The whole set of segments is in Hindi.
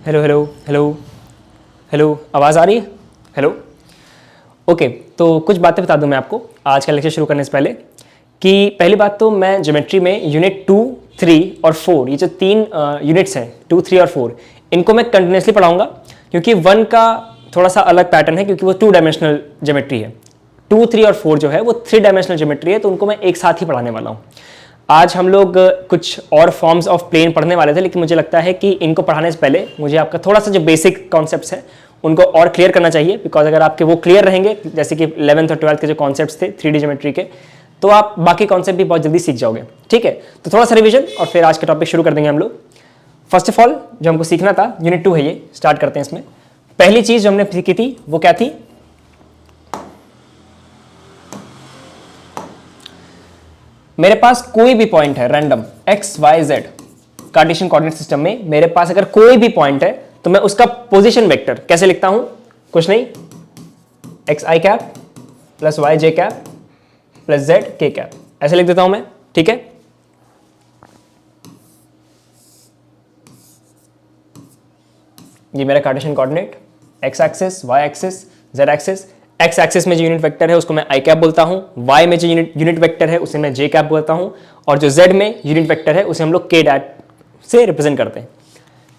हेलो हेलो हेलो हेलो, आवाज़ आ रही है? Hello, okay. तो कुछ बातें बता दूं मैं आपको आज का लेक्चर शुरू करने से पहले कि पहली बात तो मैं ज्योमेट्री में यूनिट 2, 3 और 4, ये जो तीन यूनिट्स हैं 2, 3 और 4, इनको मैं कंटिन्यूसली पढ़ाऊंगा क्योंकि 1 का थोड़ा सा अलग पैटर्न है क्योंकि वो 2 डायमेंशनल ज्योमेट्री है। 2, 3 और 4 जो है वो 3 डायमेंशनल ज्योमेट्री है, तो उनको मैं एक साथ ही पढ़ाने वाला हूँ। आज हम लोग कुछ और फॉर्म्स ऑफ प्लेन पढ़ने वाले थे, लेकिन मुझे लगता है कि इनको पढ़ाने से पहले मुझे आपका थोड़ा सा जो बेसिक कॉन्सेप्ट्स हैं उनको और क्लियर करना चाहिए, बिकॉज अगर आपके वो क्लियर रहेंगे, जैसे कि 11th और 12th के जो कॉन्सेप्ट्स थे 3D ज्योमेट्री के, तो आप बाकी कॉन्सेप्ट भी बहुत जल्दी सीख जाओगे। ठीक है, तो थोड़ा सा रिवीजन और फिर आज का टॉपिक शुरू कर देंगे हम लोग। फर्स्ट ऑफ ऑल जो हमको सीखना था, यूनिट 2 है ये, स्टार्ट करते हैं इसमें। पहली चीज जो हमने सीखी थी वो क्या थी? मेरे पास कोई भी पॉइंट है random x, y, z Cartesian coordinate system में, मेरे पास अगर कोई भी पॉइंट है तो मैं उसका पोजीशन वेक्टर कैसे लिखता हूं? कुछ नहीं, x i cap plus y j cap plus z k cap, ऐसे लिख देता हूं मैं। ठीक है, ये मेरा Cartesian coordinate, x axis, y axis, z axis. x axis में जो यूनिट वेक्टर है उसको मैं i कैप बोलता हूं, y में जो यूनिट वेक्टर है उसे मैं j कैप बोलता हूं, और जो z में यूनिट वेक्टर है उसे हम लोग k डैट से रिप्रेजेंट करते हैं।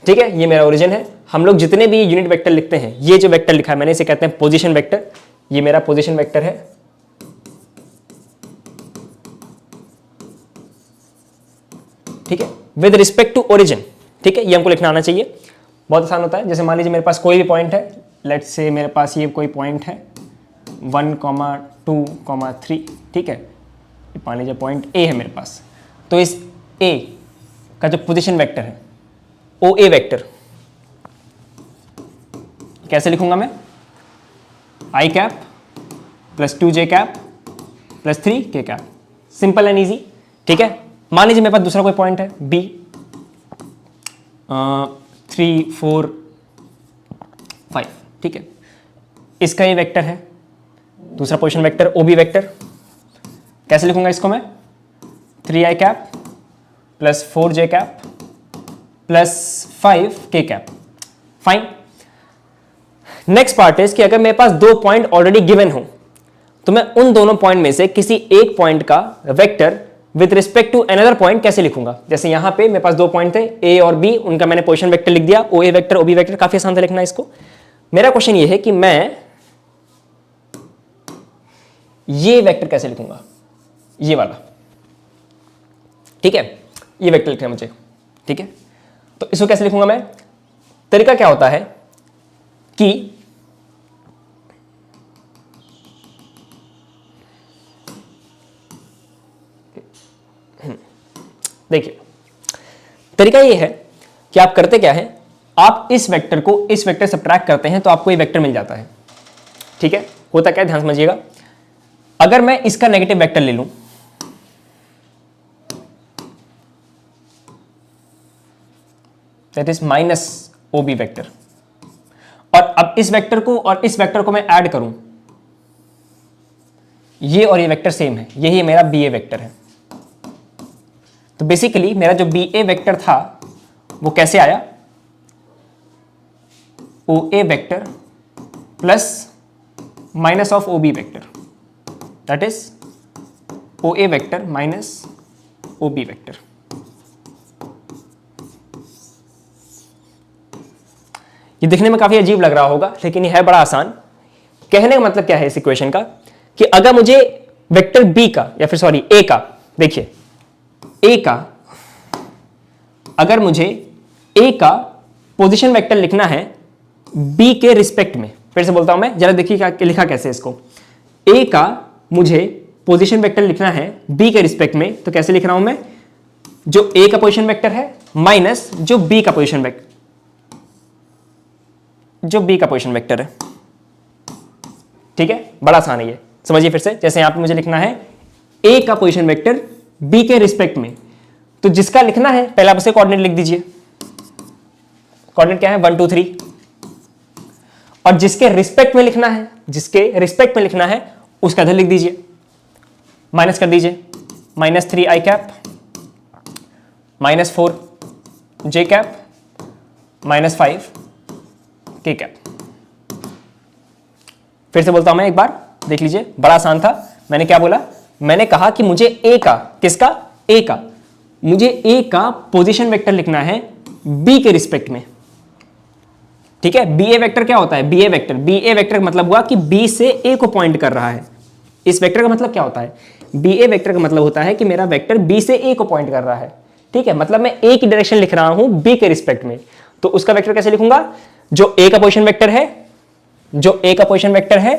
ठीक है, ये मेरा ओरिजिन है। हम लोग जितने भी यूनिट वेक्टर लिखते हैं, ये जो वेक्टर लिखा है मैंने, इसे कहते हैं पोजीशन वेक्टर। ये मेरा पोजीशन वेक्टर है। ठीक है, विद रिस्पेक्ट टू ओरिजिन। ठीक है, ये हमको लिखना आना चाहिए, बहुत आसान होता है। जैसे मान लीजिए मेरे पास कोई भी पॉइंट है, लेट्स से मेरे पास ये कोई पॉइंट है 1, 2, 3। ठीक है, मान लीजिए पॉइंट ए है मेरे पास, तो इस ए का जो पोजीशन वेक्टर है ओ ए वेक्टर कैसे लिखूंगा मैं? I cap plus 2 j cap plus 3 k cap, simple and easy. ठीक है, मान लीजिए मेरे पास दूसरा कोई पॉइंट है बी, 3, 4, 5। ठीक है, इसका ये वेक्टर है, दूसरा position vector O B vector, कैसे लिखूंगा इसको मैं? 3i cap plus 4j cap plus 5k cap. Fine. Next part is कि अगर मेरे पास दो पॉइंट ऑलरेडी गिवन हो तो मैं उन दोनों पॉइंट में से किसी एक पॉइंट का vector with respect to another point कैसे लिखूंगा? जैसे यहां पे मेरे पास दो पॉइंट थे ए और बी, उनका मैंने पोजीशन वेक्टर लिख दिया, ओ A vector, O B vector, काफी आसान था लिखना इसको। मेरा क्वेश्चन ये है कि मैं ये वेक्टर कैसे लिखूंगा? ये वाला। ठीक है, ये वेक्टर लिखना है मुझे। ठीक है, तो इसको कैसे लिखूंगा मैं? तरीका क्या होता है कि देखिए, तरीका ये है कि आप करते क्या है, आप इस वेक्टर को इस वेक्टर से सब्ट्रैक्ट करते हैं तो आपको ये वेक्टर मिल जाता है। ठीक है, होता क्या है ध्यान समझिएगा। अगर मैं इसका नेगेटिव वेक्टर ले लूं, that is minus O B vector, और अब इस वेक्टर को और इस वेक्टर को मैं ऐड करूं, ये और ये वेक्टर सेम है, यही मेरा बी ए वेक्टर है। तो बेसिकली मेरा जो बी ए वेक्टर था वो कैसे आया? O A vector plus minus of O B vector, that is O A vector minus O B vector. ये दिखने में काफी अजीब लग रहा होगा, लेकिन ये है बड़ा आसान। कहने का मतलब क्या है इस इक्वेशन का कि अगर मुझे वेक्टर बी का, या फिर सॉरी ए का, देखिए ए का, अगर मुझे ए का पोजीशन वेक्टर लिखना है बी के रिस्पेक्ट में, फिर से बोलता हूं मैं, जरा देखिए क्या लिखा कैसे इसको। ए का मुझे पोजीशन वेक्टर लिखना है बी के रिस्पेक्ट में, तो कैसे लिख रहा हूं मैं? जो ए का पोजीशन वेक्टर है माइनस जो बी का पोजीशन वेक्टर, जो बी का पोजीशन वेक्टर है। ठीक है, बड़ा आसान है ये, समझिए फिर से। जैसे यहां पे मुझे लिखना है ए का पोजीशन वेक्टर बी के रिस्पेक्ट में, तो जिसका लिखना है पहले आप उसे कोऑर्डिनेट लिख दीजिए। कोऑर्डिनेट क्या है? 1, 2, 3। और जिसके रिस्पेक्ट में लिखना है, जिसके रिस्पेक्ट में लिखना है उसका इधर लिख दीजिए, माइनस कर दीजिए, -3i cap -4j cap -5 k cap. फिर से बोलता हूं मैं एक बार, देख लीजिए, बड़ा आसान था। मैंने क्या बोला? मैंने कहा कि मुझे ए का, किसका? ए का, मुझे ए का पोजीशन वेक्टर लिखना है बी के रिस्पेक्ट में। ठीक है, बी ए वेक्टर क्या होता है? बी ए वेक्टर, बी ए वेक्टर का मतलब हुआ कि बी से ए को पॉइंट कर रहा है। इस वेक्टर का मतलब क्या होता है? बी ए वेक्टर का मतलब होता है कि मेरा वेक्टर बी से ए को पॉइंट कर रहा है। ठीक है, मतलब मैं ए की डायरेक्शन लिख रहा हूं बी के रिस्पेक्ट में, तो उसका वेक्टर कैसे लिखूंगा? जो ए का पोजीशन वेक्टर है, जो ए का पोजीशन वेक्टर है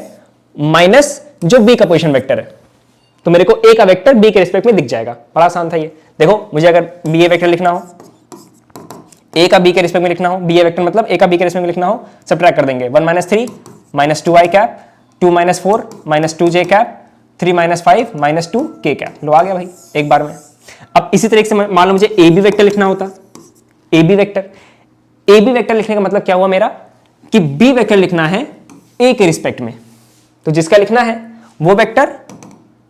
माइनस जो बी का पोजीशन वेक्टर है, तो मेरे को ए का वेक्टर बी के रिस्पेक्ट में दिख जाएगा। बड़ा आसान था ये। देखो, मुझे अगर बी ए वेक्टर लिखना हो, ए का बी के रिस्पेक्ट में लिखना हो, बी ए वेक्टर मतलब ए का बी के रिस्पेक्ट में लिखना हो, सब्ट्रैक्ट कर देंगे। 1 - 3 -2i cap, 2 - 4 -2j cap, 3 - 5 -2 k cap. लो, आ गया भाई एक बार में। अब इसी तरीके से मान लो मुझे ए बी वेक्टर लिखना होता, A B vector, A B vector लिखने का मतलब क्या हुआ मेरा? कि बी वेक्टर लिखना है ए के रिस्पेक्ट में, तो जिसका लिखना है वो वेक्टर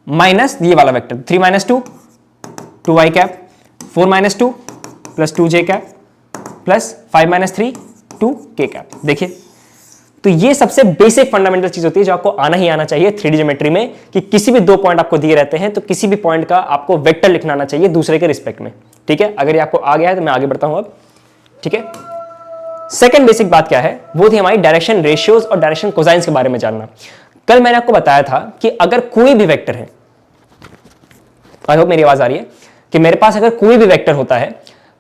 माइनस ये वाला vector 3 - 2 2i cap, 4 - 2 +2j cap, plus 5 - 3 2 k cap. देखिए, तो ये सबसे बेसिक फंडामेंटल चीज होती है जो आपको आना ही आना चाहिए 3D ज्योमेट्री में, कि किसी भी दो पॉइंट आपको दिए रहते हैं तो किसी भी पॉइंट का आपको वेक्टर लिखना आना चाहिए दूसरे के रिस्पेक्ट में। ठीक है, अगर ये आपको आ गया है तो मैं आगे बढ़ता हूं अब। ठीक है, सेकंड बेसिक बात क्या है? वो थी हमारी डायरेक्शन रेशियोज और डायरेक्शन कोसाइंस के बारे में जानना। कल मैंने आपको बताया था कि अगर कोई भी वेक्टर है, आई होप मेरी आवाज आ रही है, कि मेरे पास अगर कोई भी वेक्टर होता है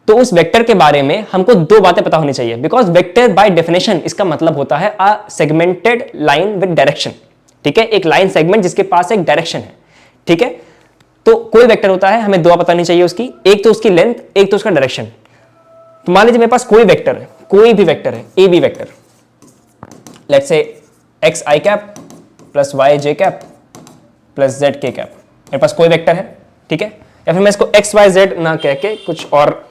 तो उस वेक्टर के बारे में हमको दो बातें पता होनी चाहिए, बिकॉज वेक्टर बाय डेफिनेशन इसका मतलब होता है अ सेगमेंटेड लाइन विद डायरेक्शन। ठीक है, एक लाइन सेगमेंट जिसके पास एक डायरेक्शन है। ठीक है, तो कोई वेक्टर होता है, हमें दो पता नहीं चाहिए उसकी, एक तो उसकी लेंथ, एक तो उसका डायरेक्शन। तो मान लीजिए मेरे पास कोई वेक्टर है, कोई भी वेक्टर है, A B vector, let's say x i cap plus y j cap plus z k cap. मेरे पास कोई वेक्टर है, ठीक है, या फिर मैं इसको एक्स वाई जेड ना कह के कुछ और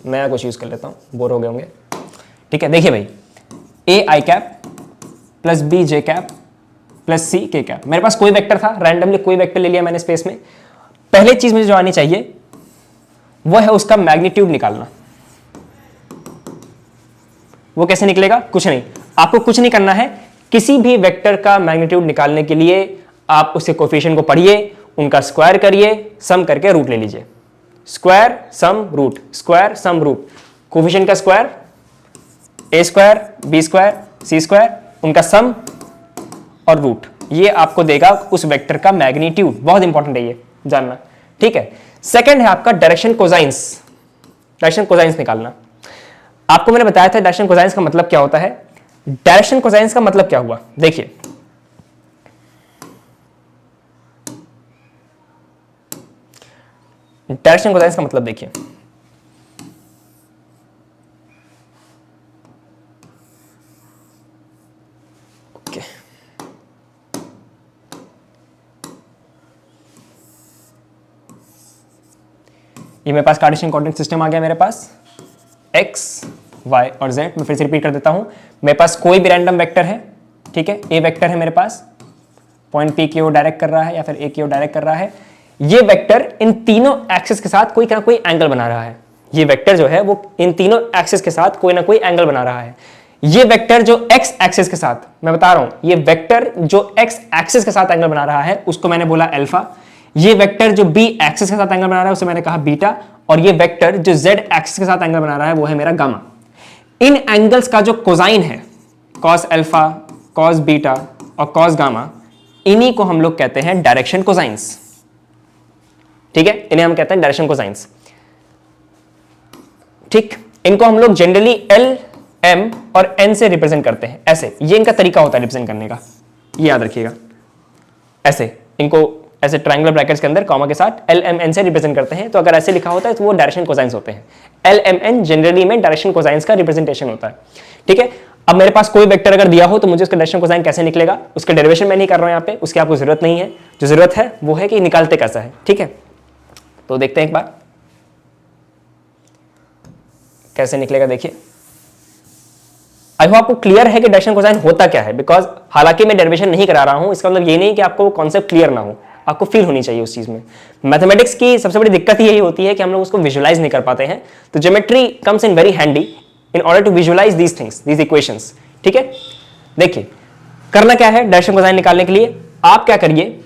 नया कुछ यूज कर लेता हूं, बोर हो गए होंगे। ठीक है, देखिए भाई, a i cap plus b j cap plus c k cap. मेरे पास कोई वेक्टर था, रैंडमली कोई वेक्टर ले लिया मैंने स्पेस में। पहले चीज मुझे जो आनी चाहिए वो है उसका मैग्नीट्यूड निकालना। वो कैसे निकलेगा? कुछ नहीं, आपको कुछ नहीं करना है। किसी भी वेक्टर का मैग्नीट्यूड निकालने के लिए आप उसके कोफिशिएंट को पढ़िए, उनका स्क्वायर करिए, सम करके रूट ले लीजिए। स्क्वायर सम रूट, स्क्वायर सम रूट, कोफिशिएंट का स्क्वायर ए स्क्वायर बी स्क्वायर सी स्क्वायर, उनका सम और रूट, ये आपको देगा उस वेक्टर का मैग्नीट्यूड। बहुत इंपॉर्टेंट है ये जानना। ठीक है, सेकंड है आपका डायरेक्शन कोसाइंस। डायरेक्शन कोसाइंस निकालना। आपको मैंने बताया था डायरेक्शन कोसाइंस का मतलब क्या होता है। डायरेक्शन कोसाइंस का मतलब क्या हुआ? देखिए, डायरेक्शन कोसाइंस का मतलब देखिए, ओके, ये मेरे पास कार्टेशियन कोऑर्डिनेट सिस्टम आ गया। मेरे पास x, y और z, मैं फिर से रिपीट कर देता हूं। मेरे पास कोई भी रैंडम वेक्टर है, ठीक है, ए वेक्टर है मेरे पास, पॉइंट P की ओर डायरेक्ट कर रहा है या फिर A की ओर डायरेक्ट कर रहा है। ये वेक्टर इन तीनों एक्सिस के साथ कोई ना कोई एंगल बना रहा है। ये वेक्टर जो है वो इन तीनों एक्सिस के साथ कोई ना कोई एंगल बना रहा है। ये वेक्टर जो x एक्सिस के साथ, मैं बता रहा हूं, ये वेक्टर जो x एक्सिस के साथ एंगल बना रहा है उसको मैंने बोला अल्फा। ये वेक्टर जो b एक्सिस के साथ एंगल बना रहा है उसे मैंने कहा बीटा, और ये वेक्टर जो z एक्सिस के साथ एंगल बना रहा है वो है मेरा गामा। इन एंगल्स का जो कोसाइन है, cos अल्फा, cos बीटा और cos गामा, इन्हीं को हम लोग कहते हैं डायरेक्शन कोसाइंस। ठीक है, इन्हें हम कहते हैं डायरेक्शन कोसाइंस। ठीक, इनको हम लोग जनरली L, M और N से रिप्रेजेंट करते हैं। ऐसे, ये इनका तरीका होता है रिप्रेजेंट करने का, ये याद रखिएगा। ऐसे इनको ऐसे ट्रायंगुलर ब्रैकेट्स के अंदर कॉमा के साथ L, M, N से रिप्रेजेंट करते हैं। तो अगर ऐसे लिखा होता है तो वो डायरेक्शन कोसाइंस होते हैं। L, M, N जनरली में डायरेक्शन कोसाइंस का रिप्रेजेंटेशन होता है। ठीक है, अब मेरे पास कोई वेक्टर अगर दिया हो तो मुझे उसका डायरेक्शन कोसाइन कैसे निकलेगा, उसका डेरिवेशन मैं नहीं कर रहा हूं यहाँ पे, उसकी आपको जरूरत नहीं है। जो जरूरत है वो है कि निकालते कैसा है। ठीक है, तो देखते हैं एक बार कैसे निकलेगा। देखिए, आई होप आपको क्लियर है कि डायरेक्शन कोसाइन होता क्या है, बिकॉज हालांकि मैं डेरिवेशन नहीं करा रहा हूं, इसका मतलब ये नहीं कि आपको कॉन्सेप्ट क्लियर ना हो, आपको फील होनी चाहिए उस चीज में। मैथमेटिक्स की सबसे बड़ी दिक्कत यही होती है कि हम लोग उसको विजुअलाइज नहीं कर पाते हैं। तो geometry comes in very handy in order to visualise these things, these equations. ठीक है, देखिए करना क्या है डायरेक्शन कोसाइन निकालने के लिए, आप क्या करिए,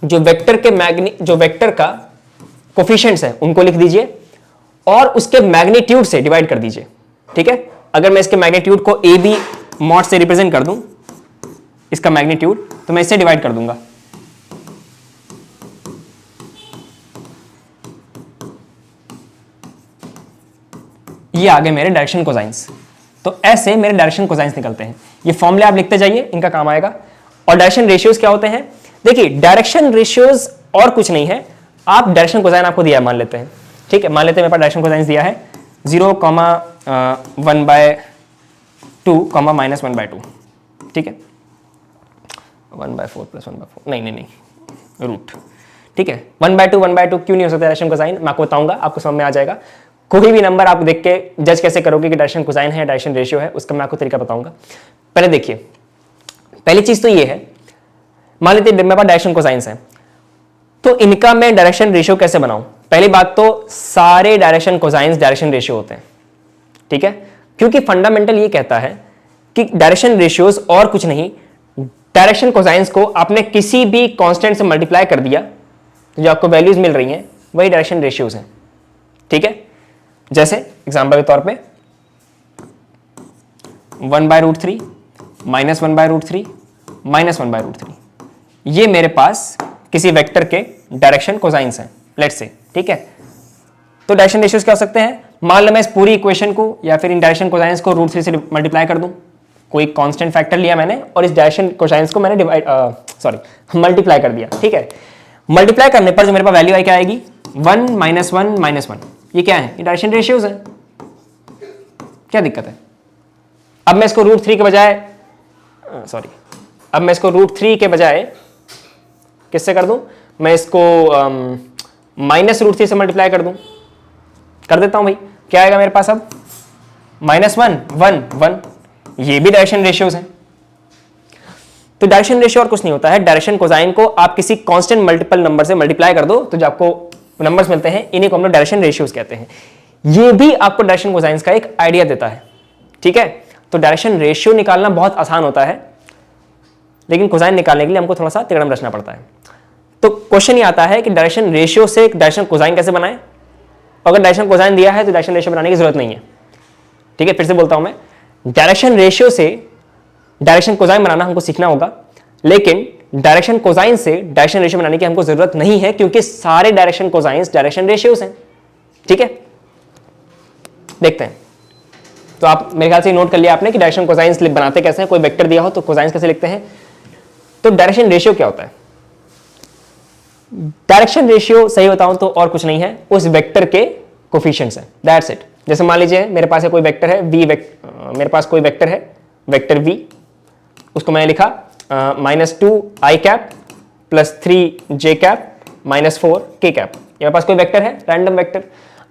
जो वेक्टर का कोफिशिएंट्स है उनको लिख दीजिए और उसके मैग्नीट्यूड से डिवाइड कर दीजिए। ठीक है, अगर मैं इसके मैग्नीट्यूड को ए बी मॉड से रिप्रेजेंट कर दूं, इसका मैग्नीट्यूड, तो मैं इससे डिवाइड कर दूंगा। ये आ गए मेरे डायरेक्शन कोसाइंस। तो ऐसे मेरे डायरेक्शन कोसाइंस निकलते हैं। ये फॉर्मूले आप लिखते जाइए, इनका काम आएगा। और डायरेक्शन रेशियोज क्या होते हैं, देखिए डायरेक्शन रेशियोज और कुछ नहीं है, आप डायरेक्शन कोसाइन आपको दिया है मान लेते हैं। ठीक है, मान लेते हैं मेरे पास डायरेक्शन कोसाइन दिया है 0,1/2, -1/2। ठीक है, 1/4 + 1/4, नहीं, रूट। ठीक है, 1/2 क्यों नहीं हो सकता डायरेक्शन कोसाइन, मैं आपको बताऊंगा, आपको समझ में आ जाएगा। कोई भी नंबर आप देख के जज कैसे करोगे कि डायरेक्शन कोसाइन है, डायरेक्शन रेशियो है, उसका मैं आपको तरीका बताऊंगा। पहले देखिए, पहली चीज तो ये है, मान लेते मेरे पास डायरेक्शन कोसाइंस है, तो इनका मैं डायरेक्शन रेशियो कैसे बनाऊं। पहली बात तो सारे डायरेक्शन कोसाइंस डायरेक्शन रेशियो होते हैं। ठीक है, क्योंकि फंडामेंटल ये कहता है कि डायरेक्शन रेशियोज और कुछ नहीं, डायरेक्शन कोसाइंस को आपने किसी भी कांस्टेंट से मल्टीप्लाई कर दिया तो जो आपको वैल्यूज मिल रही हैं वही डायरेक्शन रेशियोज हैं। ठीक है, जैसे एग्जांपल के तौर पे 1/√3 -1/√3 -1/√3, ये मेरे पास किसी वेक्टर के डायरेक्शन कोसाइंस हैं, लेट्स से। ठीक है, तो डायरेक्शन रेशियोज क्या हो सकते हैं, मान लो मैं इस पूरी इक्वेशन को या फिर इन डायरेक्शन कोसाइंस को √3 से मल्टीप्लाई कर दूं, कोई कांस्टेंट फैक्टर लिया मैंने और इस डायरेक्शन कोसाइंस को मैंने मल्टीप्लाई कर दिया। ठीक है, मल्टीप्लाई करने पर जो मेरे पास वैल्यू आई क्या आएगी, 1 -1 -1, ये क्या है, ये डायरेक्शन रेशियोज है। क्या दिक्कत है, अब मैं इसको √3 के बजाय अब मैं इसको √3 के बजाय किससे कर दूं, मैं इसको -√3 से मल्टीप्लाई कर दूं, कर देता हूं भाई, क्या आएगा मेरे पास अब, -1 1 1, ये भी डायरेक्शन रेशियोज हैं। तो डायरेक्शन रेशियो और कुछ नहीं होता है, डायरेक्शन कोसाइन को आप किसी कांस्टेंट मल्टीपल नंबर से मल्टीप्लाई कर दो तो जो आपको नंबर्स मिलते हैं इन्हीं को हम लोग डायरेक्शन रेशियोज कहते हैं। ये भी आपको डायरेक्शन कोसाइंस का एक आइडिया देता है। ठीक है, तो डायरेक्शन रेशियो निकालना बहुत आसान होता है, लेकिन कोसाइन निकालने के लिए हमको थोड़ा सा तिगड़म रचना पड़ता है। तो क्वेश्चन ये आता है कि डायरेक्शन रेशियो से डायरेक्शन कोसाइन कैसे बनाएं। अगर डायरेक्शन कोसाइन दिया है तो डायरेक्शन रेशियो बनाने की जरूरत नहीं है। ठीक है, फिर से बोलता हूं मैं, डायरेक्शन रेशियो से डायरेक्शन कोसाइन बनाना हमको सीखना होगा, लेकिन डायरेक्शन कोसाइन से डायरेक्शन रेशियो बनाने की हमको जरूरत नहीं है, क्योंकि सारे डायरेक्शन कोसाइंस डायरेक्शन रेशियोज हैं। ठीक है, देखते हैं। तो आप मेरे ख्याल से नोट कर लिया आपने कि डायरेक्शन कोसाइंस बनाते कैसे हैं, कोई वेक्टर दिया हो तो कोसाइंस कैसे लिखते हैं। तो डायरेक्शन रेशियो क्या होता है, डायरेक्शन रेशियो सही बताऊं तो और कुछ नहीं है, उस वेक्टर के कोफिशिएंट्स हैं, दैट्स इट। जैसे मान लीजिए मेरे पास कोई वेक्टर है मेरे पास कोई वेक्टर है वेक्टर v, उसको मैंने लिखा -2i cap +3j cap -4k cap. ये मेरे पास कोई वेक्टर है, रैंडम वेक्टर।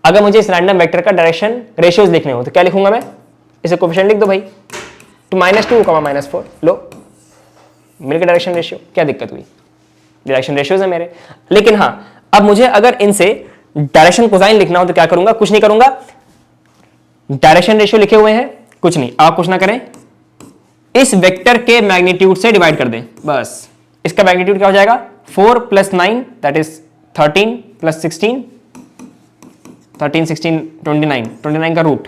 अगर मुझे इस रैंडम वेक्टर का डायरेक्शन रेशियोज लिखने हो तो क्या लिखूंगा मैं, इसे कोफिशिएंट लिख दो भाई, तो -2, -4, लो मिलकर डायरेक्शन रेशियो। क्या दिक्कत हुई, डायरेक्शन रेशियोज है मेरे। लेकिन हाँ, अब मुझे अगर इनसे डायरेक्शन कोसाइन लिखना हो तो क्या करूंगा, कुछ नहीं करूंगा, डायरेक्शन रेशियो लिखे हुए हैं, कुछ नहीं, आप कुछ ना करें, इस वेक्टर के मैग्नीट्यूड से डिवाइड कर दें, बस। इसका मैग्नीट्यूड क्या हो जाएगा, 4 + 9 दैट इज 13 + 16, 13 16 29, 29 का रूट,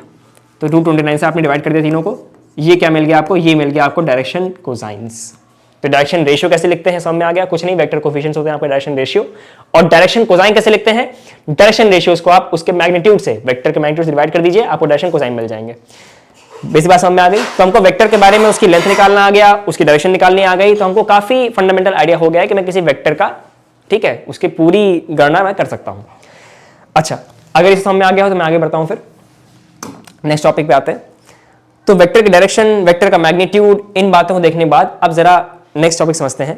तो रूट 29 से आपने डिवाइड कर दिया तीनों को। ये क्या मिल गया आपको, ये मिल गया आपको डायरेक्शन कोसाइंस। तो डायरेक्शन रेशियो कैसे लिखते हैं समझ में आ गया, कुछ नहीं, वेक्टर कोफिशिएंट्स होते हैं आपके डायरेक्शन रेशियो। और डायरेक्शन कोसाइन कैसे लिखते हैं, डायरेक्शन रेशियोज को आप उसके मैग्नीट्यूड से, वेक्टर के मैग्नीट्यूड से डिवाइड कर दीजिए, आपको डायरेक्शन कोसाइन मिल जाएंगे। बेसिक बात समझ में आ गई। तो हमको वेक्टर के बारे में उसकी लेंथ निकालना आ गया, उसकी डायरेक्शन निकालनी आ गई, तो हमको काफी फंडामेंटल आइडिया हो गया है कि मैं किसी वेक्टर का, ठीक है, उसकी पूरी गणना मैं कर सकता हूं। अच्छा, अगर इसे समझ में आ गया हो तो मैं आगे बढ़ता हूं, फिर नेक्स्ट टॉपिक पे आते हैं। तो वेक्टर की डायरेक्शन, वेक्टर का मैग्नीट्यूड, इन बातों को देखने के बाद अब जरा नेक्स्ट टॉपिक समझते हैं,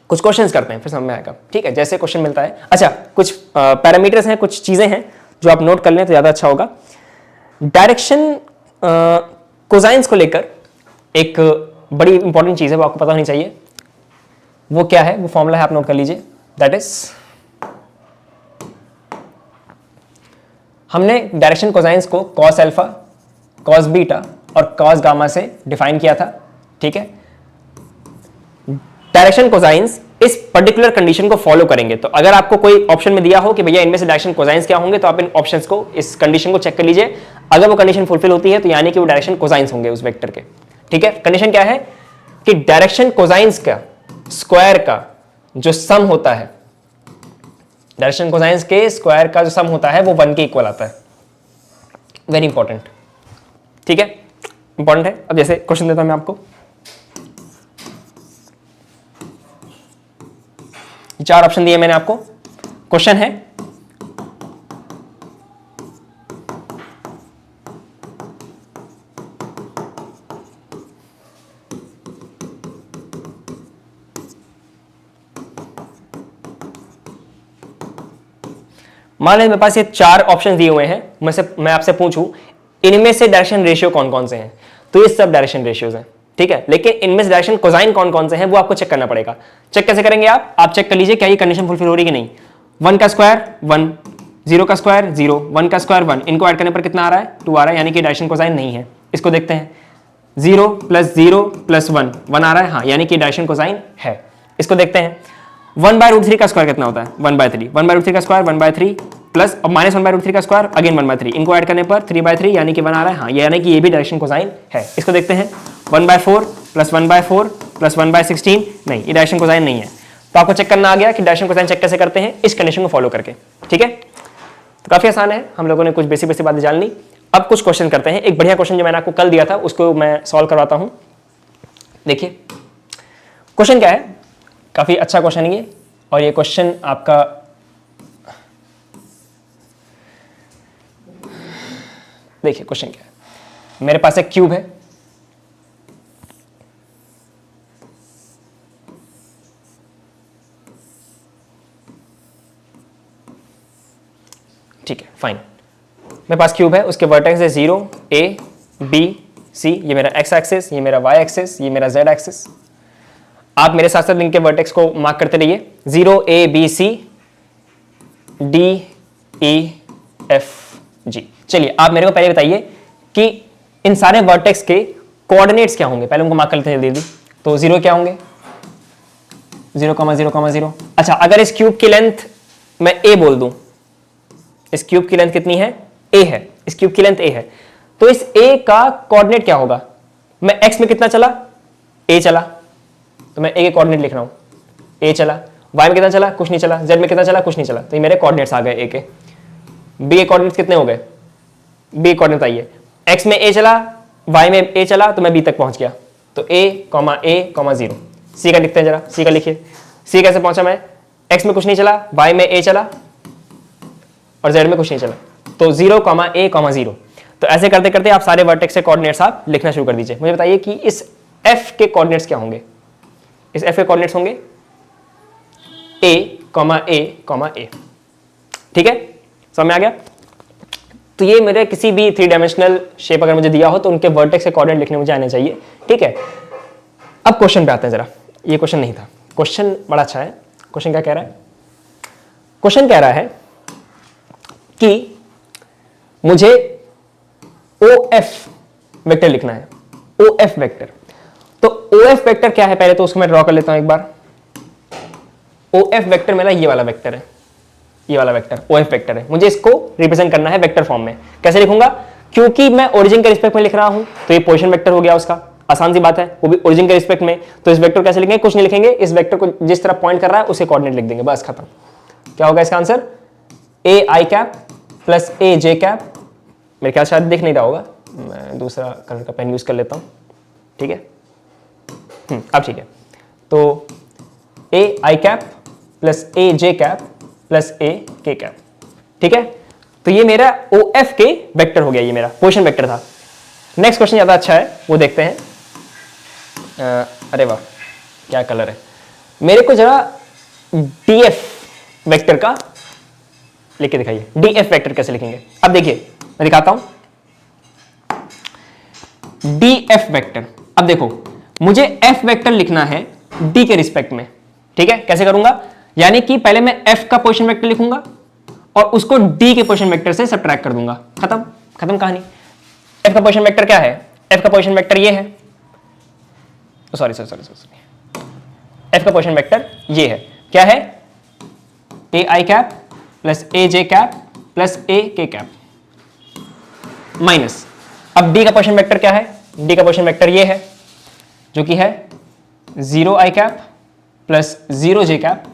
कुछ क्वेश्चंस करते हैं, फिर समझ में आएगा। ठीक है, जैसे क्वेश्चन मिलता है। अच्छा, कुछ पैरामीटर्स हैं, कुछ चीजें हैं जो आप नोट कर लें तो ज्यादा अच्छा होगा। डायरेक्शन कोसाइंस को लेकर एक बड़ी इंपॉर्टेंट चीज है, वो आपको पता होनी चाहिए। वो क्या है, वो फॉर्मूला है, आप नोट कर लीजिए। दैट इज, हमने डायरेक्शन कोसाइंस को cos अल्फा कॉस बीटा और कॉस गामा से डिफाइन किया था, ठीक है। डायरेक्शन कोसाइंस इस पर्टिकुलर कंडीशन को फॉलो करेंगे। तो अगर आपको कोई ऑप्शन में दिया हो कि भैया इनमें से डायरेक्शन कोसाइंस क्या होंगे, तो आप इन ऑप्शंस को, इस कंडीशन को चेक कर लीजिए। अगर वो कंडीशन फुलफिल होती है तो यानी कि वो डायरेक्शन कोसाइंस होंगे उस वेक्टर के, ठीक है। कंडीशन क्या है कि डायरेक्शन कोसाइंस का स्क्वायर का जो सम होता है, डायरेक्शन कोसाइंस के स्क्वायर का जो सम होता है वो 1 के इक्वल आता है। वेरी इंपॉर्टेंट, ठीक है, इंपॉर्टेंट है। अब जैसे क्वेश्चन देता हूं मैं आपको, चार ऑप्शन दिए मैंने आपको। क्वेश्चन है मान लीजिए मेरे पास ये चार ऑप्शन दिए हुए हैं, मैं आपसे पूछूं इनमें से डायरेक्शन रेशियो कौन कौन से हैं, तो ये सब डायरेक्शन रेशियोज हैं, ठीक है। लेकिन इनमें से डायरेक्शन कोसाइन कौन कौन से हैं वो आपको चेक करना पड़ेगा। चेक कैसे करेंगे आप चेक कर लीजिए क्या ये कंडीशन फुलफिल हो रही कि नहीं। 1 का स्क्वायर 1, 0 का स्क्वायर 0, 1 का स्क्वायर 1, इनको ऐड करने पर कितना आ रहा है 2 आ रहा है, यानी कि डायरेक्शन कोसाइन नहीं है। इसको देखते हैं, 0 + 0 + 1 1 आ रहा है, हाँ, यानी कि डायरेक्शन कोसाइन है। इसको देखते हैं, 1/√3 का स्क्वायर कितना होता है 1/3, 1/√3 का स्क्वायर 1/3 प्लस अब -1/√3 का स्क्वायर अगेन 1/3, इनको ऐड करने पर 3/3 यानी कि 1 आ रहा है, हाँ, यानी कि ये भी डायरेक्शन कोसाइन है। इसको देखते हैं, 1/4 + 1/4 + 1/16, नहीं, ये डायरेक्शन कोसाइन नहीं है। तो आपको चेक करना आ गया कि डायरेक्शन कोसाइन चेक कैसे करते हैं, इस कंडीशन को फॉलो करके, ठीक है। तो काफी आसान है, हम लोगों ने कुछ बेसिक बातें जान ली। अब कुछ क्वेश्चन करते हैं। एक बढ़िया क्वेश्चन जो मैंने आपको कल दिया था उसको मैं सॉल्व करवाता हूं। देखिए क्वेश्चन क्या है, काफी अच्छा क्वेश्चन है ये, और ये क्वेश्चन आपका देखिए क्वेश्चन क्या है। मेरे पास एक क्यूब है, ठीक है, फाइन। मेरे पास क्यूब है, उसके वर्टेक्स है 0 A B C, ये मेरा x एक्सिस, ये मेरा y एक्सिस, ये मेरा z एक्सिस। आप मेरे साथ साथ इनके वर्टेक्स को मार्क करते रहिए, 0 A B C D E F G। चलिए आप मेरे को पहले बताइए कि इन सारे वर्टेक्स के कोऑर्डिनेट्स क्या होंगे, पहले उनको मार्क कर लेते हैं जल्दी। तो 0 क्या होंगे 0,0,0। अच्छा, अगर इस क्यूब की लेंथ मैं a बोल दूं, इस क्यूब की लेंथ कितनी है a है, इस क्यूब की लेंथ a है, तो इस a का कोऑर्डिनेट क्या होगा। मैं x में कितना चला a चला, तो मैं a के कोऑर्डिनेट लिख रहा हूं, a चला। y में कितना चला, कुछ नहीं चला। z में कितना चला, कुछ नहीं चला। तो ये मेरे कोऑर्डिनेट्स आ गए a के। b के कोऑर्डिनेट्स कितने हो गए, b कोऑर्डिनेट आइए, x में a चला, y में a चला, तो मैं b तक पहुंच गया। तो a, a, 0। c का लिखते हैं जरा, c का लिखिए। c कैसे पहुंचा मैं, x में कुछ नहीं चला, y में a चला और z में कुछ नहीं चला, तो 0, a, 0। तो ऐसे करते करते आप सारे वर्टेक्स के कोऑर्डिनेट्स आप लिखना शुरू कर दीजिए। मुझे बताइए कि इस f के कोऑर्डिनेट्स क्या होंगे। इस f के कोऑर्डिनेट्स होंगे a, a, ठीक है, समझ में आ गया। तो ये मेरे किसी भी 3 डायमेंशनल शेप अगर मुझे दिया हो तो उनके वर्टेक्स के कोऑर्डिनेट लिखने मुझे आने चाहिए, ठीक है। अब क्वेश्चन पे आते हैं जरा। ये क्वेश्चन नहीं था, क्वेश्चन बड़ा अच्छा है। क्वेश्चन क्या कह रहा है, क्वेश्चन कह रहा है कि मुझे OF वेक्टर लिखना है, OF वेक्टर। तो OF वेक्टर क्या है, पहले तो उसको मैं ड्रॉ कर लेता हूं एक बार। OF वेक्टर मेरा ये वाला वेक्टर है, ये वाला वेक्टर OF वेक्टर है। मुझे इसको रिप्रेजेंट करना है वेक्टर फॉर्म में। कैसे लिखूंगा, क्योंकि मैं ओरिजिन के रिस्पेक्ट में लिख रहा हूं तो ये पोजीशन वेक्टर हो गया उसका, आसान सी बात है, वो भी ओरिजिन के रिस्पेक्ट में। तो इस वेक्टर को कैसे लिखेंगे, कुछ नहीं लिखेंगे, इस वेक्टर को जिस तरह पॉइंट कर रहा है उसे कोऑर्डिनेट लिख देंगे, बस खत्म। क्या होगा इसका answer, AI cap plus AJ cap. मेरे ख्याल शायद दिख नहीं रहा होगा, मैं दूसरा कलर का पेन यूज कर लेता हूं, ठीक है। अब ठीक है, तो AI cap plus AJ cap plus AK cap, ठीक है। तो ये मेरा OF के वेक्टर हो गया, ये मेरा पोजीशन वेक्टर था। नेक्स्ट क्वेश्चन ज्यादा अच्छा है, वो देखते हैं। अरे वाह क्या कलर है। मेरे को जरा DF वेक्टर का लिख के दिखाइए, DF वेक्टर कैसे लिखेंगे। अब देखिए मैं दिखाता हूं DF वेक्टर। अब देखो मुझे F वेक्टर लिखना है D के रिस्पेक्ट में, ठीक है। कैसे करूंगा, यानी कि पहले मैं F का पोजीशन वेक्टर लिखूंगा और उसको D के पोजीशन वेक्टर से सब्ट्रैक्ट कर दूंगा, खत्म कहानी। एफ का पोजीशन वेक्टर क्या है? एफ का पोजीशन वेक्टर ये है, सॉरी, एफ का पोजीशन वेक्टर ये है, क्या है? ए i cap plus A J cap plus ए के कैप माइनस, अब डी का पोजीशन वेक्टर क्या है? डी का पोजीशन वेक्टर ये है जो कि है 0 आई कैप प्लस 0 जे कैप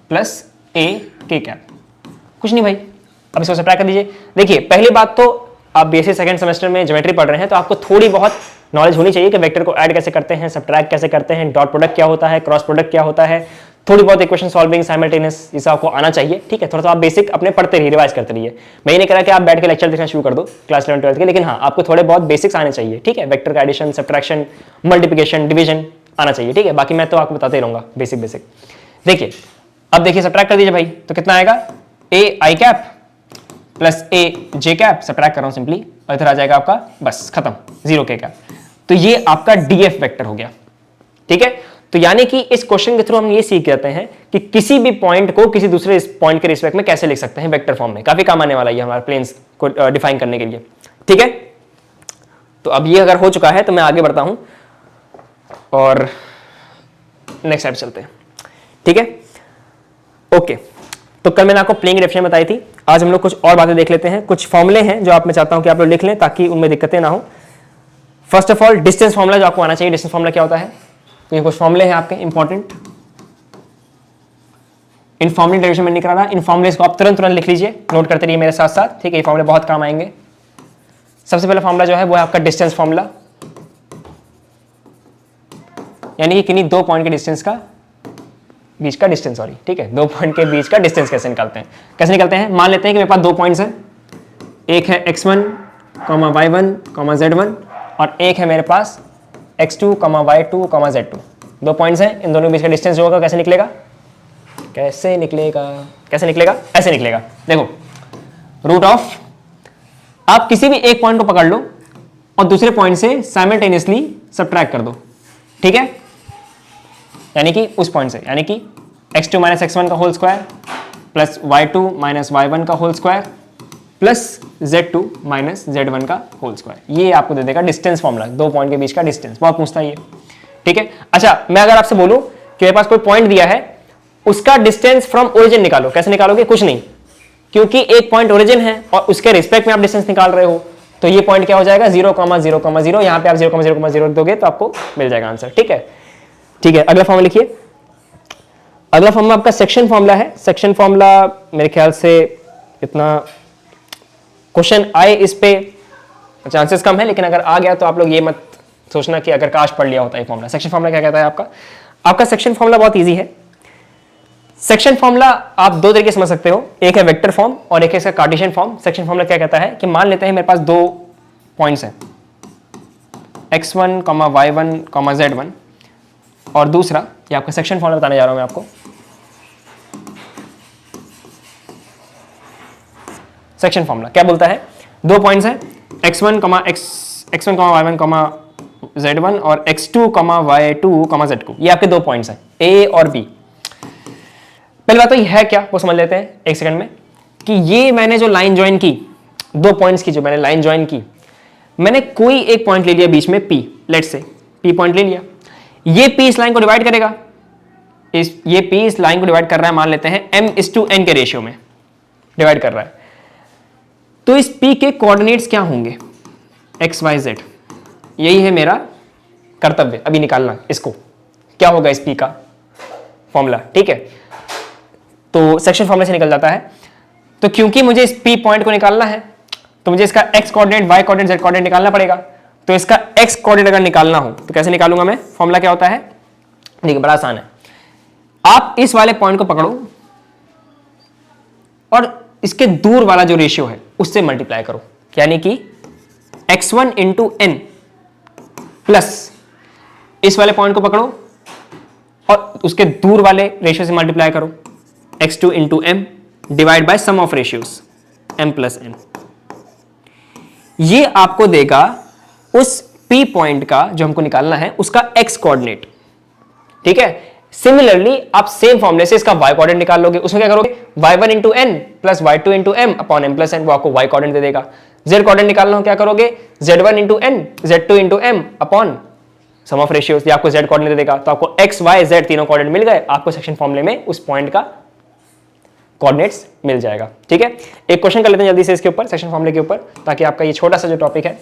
प्लस ए के कैप। कुछ नहीं भाई, अब इसको सब्ट्रैक्ट कर दीजिए। देखिए पहली बात तो आप बीएससी सेकंड सेमेस्टर में ज्योमेट्री पढ़ रहे हैं तो आपको थोड़ी बहुत नॉलेज होनी चाहिए कि वेक्टर को ऐड कैसे करते हैं, सब्ट्रैक्ट कैसे करते हैं, डॉट प्रोडक्ट क्या होता है, क्रॉस प्रोडक्ट क्या होता है, थोड़ी बहुत इक्वेशन सॉल्विंग, साइमल्टेनियस, ये सब आपको आना चाहिए। ठीक है, थोड़ा सा आप बेसिक अपने पढ़ते रहिए, रिवाइज करते रहिए। मैं ये नहीं कह रहा कि आप बैठ के लेक्चर देखना शुरू कर दो क्लास 11 12 के, लेकिन हाँ आपको थोड़े बहुत बेसिक्स आने चाहिए। ठीक है, वेक्टर का एडिशन, सब्ट्रैक्शन, मल्टीप्लिकेशन, डिवीजन आना चाहिए। ठीक है, बाकी मैं तो आपको बताते ही रहूंगा बेसिक बेसिक। देखिए अब देखिए सब्ट्रैक्ट कर दीजिए भाई, तो कितना आएगा? ए i cap plus A J cap, subtract कर रहा हूं सिंपली, और इधर आ जाएगा आपका बस खत्म 0 के कैप। तो ये आपका डीएफ वेक्टर हो गया। ठीक है, तो यानी कि इस क्वेश्चन के थ्रू हम ये सीख जाते हैं कि किसी भी पॉइंट को किसी दूसरे पॉइंट के रिस्पेक्ट में कैसे लिख सकते हैं वेक्टर फॉर्म में। काफी काम आने वाला है हमारे प्लेन्स को डिफाइन करने के लिए। ठीक है, तो अब ये अगर हो चुका है तो मैं आगे बढ़ता हूं और नेक्स्ट स्टेप चलते हैं। ठीक है, ओके, तो कल मैंने आपको प्लेइंग डेफिनेशन बताई थी, आज हम लोग कुछ और बातें देख लेते हैं। कुछ फॉर्मूले हैं जो आप मैं चाहता हूं कि आप लोग लिख लें ताकि उनमें दिक्कतें ना हो। First of all distance formula जो आपको आना चाहिए। डिस्टेंस फॉर्मूला क्या होता है? तो ये कुछ फॉर्मूले हैं आपके इंपॉर्टेंट, इन फॉर्मूले डेरिवेशन में नहीं करा रहा, इन फॉर्मूले को आप तुरंत लिख लीजिए, नोट करते रहिए मेरे साथ साथ। ठीक है, ये फॉर्मूले बहुत काम आएंगे। सबसे पहला फॉर्मूला जो है वो है आपका डिस्टेंस फॉर्मूला, यानी कि किन्हीं दो पॉइंट के डिस्टेंस का बीच का डिस्टेंस, सॉरी, ठीक है, दो पॉइंट के बीच का डिस्टेंस कैसे निकालते हैं? कैसे निकालते हैं? मान लेते हैं कि मेरे पास दो पॉइंट्स हैं, एक है x1, y1, z1 और एक है मेरे पास x2, y2, z2। दो पॉइंट्स हैं, इन दोनों के बीच का डिस्टेंस जो होगा कैसे निकलेगा? कैसे निकलेगा? कैसे निकलेगा? ऐसे निकलेगा। देखो, रूट ऑफ, आप किसी भी एक पॉइंट को पकड़ लो और दूसरे पॉइंट से साइमल्टेनियसली सब्ट्रैक्ट कर दो। ठीक है, यानी कि उस पॉइंट से, यानी कि x2 माइनस x1 का whole square plus y2 minus y1 का whole square plus z2 minus z1 का होल स्क्वायर। ये आपको दे देगा डिस्टेंस फॉर्मूला, दो पॉइंट के बीच का डिस्टेंस। बहुत पूछता है ये। ठीक है, अच्छा, मैं अगर आपसे बोलूं कि मेरे पास कोई पॉइंट दिया है, उसका डिस्टेंस फ्रॉम ओरिजिन निकालो, कैसे निकालोगे? कुछ नहीं, क्योंकि एक पॉइंट ओरिजिन है और उसके रिस्पेक्ट में आप डिस्टेंस निकाल रहे हो, तो ये पॉइंट क्या हो जाएगा? 0,0,0। यहां पे आप 0,0,0 दोगे तो आपको मिल जाएगा आंसर। ठीक है, ठीक है, अगला फॉर्मूला लिखिए। अगला फॉर्मूला आपका सेक्शन फॉर्मूला है। सेक्शन फॉर्मूला मेरे ख्याल से इतना क्वेश्चन आए इस पे चांसेस कम है, लेकिन अगर आ गया तो आप लोग ये मत सोचना कि अगर काश पढ़ लिया होता है फॉर्मूला। सेक्शन फॉर्मूला क्या कहता है आपका? आपका सेक्शन फॉर्मूला बहुत इजी है। सेक्शन फॉर्मूला आप दो तरीके समझ सकते हो, एक है वेक्टर फॉर्म और एक है इसका कार्टेशियन फॉर्म। सेक्शन फॉर्मूला क्या कहता है कि मान लेते हैं मेरे पास दो पॉइंट्स हैं, x1, y1, z1, और दूसरा, ये आपका सेक्शन फॉर्मूला बताने जा रहा हूं मैं आपको। सेक्शन फॉर्मूला क्या बोलता है? दो पॉइंट्स हैं, x1, y1, z1 और x2, y2, z2। ये आपके दो पॉइंट्स हैं, a और b। पहली बात तो ये है क्या, वो समझ लेते हैं एक सेकंड में, कि ये मैंने जो लाइन ज्वाइन की, दो पॉइंट्स की जो मैंने लाइन ज्वाइन की, मैंने कोई एक पॉइंट ले लिया बीच में p, let's say p point ले लिया। ये p इस लाइन को डिवाइड करेगा, ये p इस लाइन को डिवाइड कर रहा है, मान लेते हैं m:n के रेशियो में डिवाइड कर रहा है। तो इस p के कोऑर्डिनेट्स क्या होंगे? x, y, z। यही है मेरा कर्तव्य अभी निकालना, इसको क्या होगा इस p का फॉर्मूला। ठीक है, तो सेक्शन फॉर्मूले से निकल जाता है। तो क्योंकि मुझे इस p पॉइंट को निकालना है तो मुझे इसका x coordinate, y coordinate, z coordinate निकालना पड़ेगा। तो इसका x कोऑर्डिनेट अगर निकालना हो तो कैसे निकालूंगा मैं? फॉर्मूला क्या होता है? देखिए, बड़ा आसान है। आप इस वाले पॉइंट को पकड़ो और इसके दूर वाला जो रेशियो है उससे मल्टीप्लाई करो, यानी कि x1 इंटू n प्लस इस वाले पॉइंट को पकड़ो और उसके दूर वाले रेशियो से मल्टीप्लाई करो, x2 into m divide by sum of ratios m plus n। ये आपको देगा उस p पॉइंट का जो हमको निकालना है उसका x कोऑर्डिनेट। ठीक है, सिमिलरली आप सेम फॉर्मूले से इसका y कोऑर्डिनेट निकाल लोगे। उसमें क्या करोगे? y1 into n plus y2 into m upon m plus n, वो आपको y कोऑर्डिनेट दे देगा। z कोऑर्डिनेट निकालना हो क्या करोगे, z1 into n, z2 into m upon sum of ratios. ये आपको z कोऑर्डिनेट देगा, तो आपको x y z तीनों कोऑर्डिनेट मिल गए, आपको सेक्शन फॉर्मूले में उस पॉइंट का कोऑर्डिनेट्स मिल जाएगा। ठीक है, एक क्वेश्चन कर लेते हैं जल्दी से इसके ऊपर, सेक्शन फॉर्मूले के ऊपर, ताकि आपका ये छोटा सा जो टॉपिक है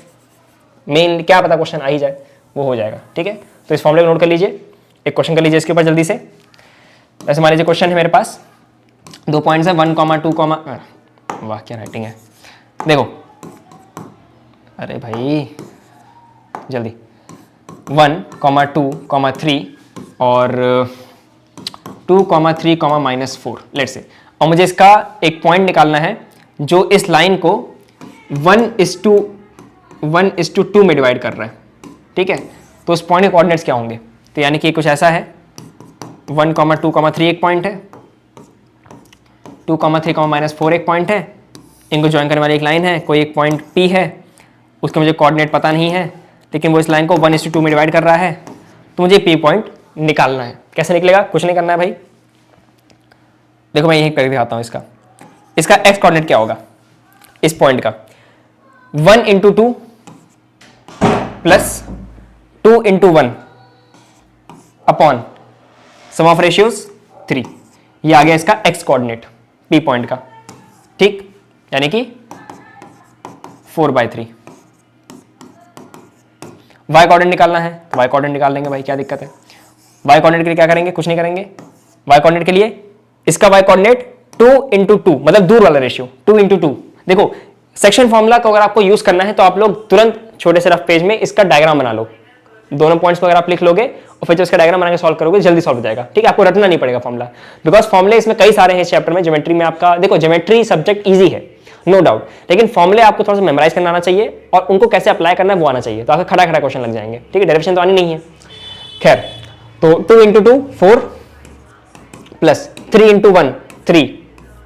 मेन क्या पता क्वेश्चन आ ही जाए, वो हो जाएगा। ठीक है, तो इस फॉर्मूले को नोट कर लीजिए, एक क्वेश्चन कर लीजिए इसके ऊपर जल्दी से। ऐसे मान लीजिए क्वेश्चन है मेरे पास, 2 पॉइंट्स है 1, 2, वाह क्या राइटिंग है, देखो अरे भाई जल्दी 1, 2, 3 और 2, 3, -4 लेट्स से, और मुझे इसका एक पॉइंट निकालना है जो इस लाइन को 1:2 में डिवाइड कर रहा है। ठीक है, तो उस पॉइंट के कोऑर्डिनेट्स क्या होंगे, तो यानी कि कुछ ऐसा है, 1, 2, 3 एक पॉइंट है, 2, 3, -4 एक पॉइंट है, इनको ज्वाइन करने वाली एक लाइन है, कोई एक पॉइंट P है, उसके मुझे कोऑर्डिनेट पता नहीं है, लेकिन वो इस लाइन को 1:2 में डिवाइड कर रहा है, तो मुझे P पॉइंट निकालना है। कैसे निकलेगा, कुछ नहीं करना है भाई, देखो मैं यही करके दिखाता हूँ इसका x कोऑर्डिनेट क्या होगा इस पॉइंट का, 1:2 plus 2:1 upon sum of ratios 3, ये आ गया इसका x कोऑर्डिनेट P पॉइंट का। ठीक, यानी कि 4/3। y कोऑर्डिनेट निकालना है, तो y कोऑर्डिनेट निकाल लेंगे भाई, क्या दिक्कत है। y कोऑर्डिनेट के लिए क्या करेंगे, कुछ नहीं करेंगे, y कोऑर्डिनेट के लिए इसका y कोऑर्डिनेट 2:2 मतलब दूर वाला रेशियो 2:2। देखो सेक्शन फॉर्मूला को अगर आपको यूज करना है तो आप लोग तुरंत छोटे से रफ पेज में इसका डायग्राम बना लो, दोनों पॉइंट्स को अगर आप लिख लोगे और फिर जो इसका डायग्राम बना के सॉल्व करोगे जल्दी सॉल्व हो जाएगा। ठीक है, आपको रटना नहीं पड़ेगा फॉर्मूला, बिकॉज फॉर्मूले इसमें कई सारे हैं इस चैप्टर में। ज्योमेट्री में आपका देखो, ज्योमेट्री सब्जेक्ट इजी है नो डाउट, लेकिन फॉर्मूले आपको थोड़ा सा मेमोराइज करना आना चाहिए और उनको कैसे अप्लाई करना है वो आना चाहिए, तो आपका खड़ा खड़ा क्वेश्चन लग जाएंगे। ठीक है, डेरिवेशन तो आनी नहीं है। खैर, तो 2:2 4 plus 3:1 3